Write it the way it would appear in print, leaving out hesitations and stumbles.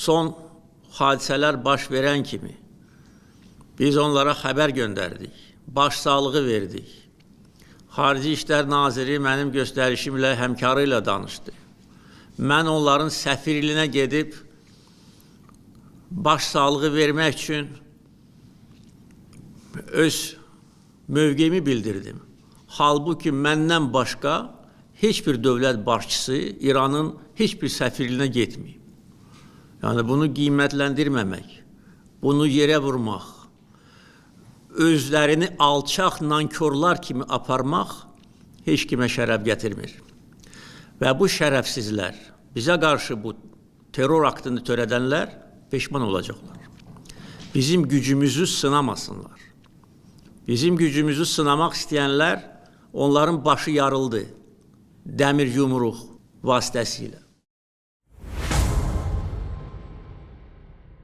son hadisələr baş verən kimi biz onlara xəbər göndərdik, başsağlığı verdik. Xarici İşlər Naziri mənim göstərişimlə, həmkarı ilə danışdı. Mən onların səfirliyinə gedib başsağlığı vermək üçün öz mövqeyimi bildirdim. Halbuki məndən başqa heç bir dövlət başçısı İranın heç bir səfirliyinə getməyib. Yəni bunu qiymətləndirməmək, bunu yerə vurmaq, özlərini alçaq nankorlar kimi aparmaq heç kimə şərəf gətirmir. Və bu şərəfsizlər, bizə qarşı bu terror aktını törədənlər peşman olacaqlar. Bizim gücümüzü sınamasınlar. Bizim gücümüzü sınamaq istəyənlər, onların başı yarıldı dəmir yumruq vasitəsilə.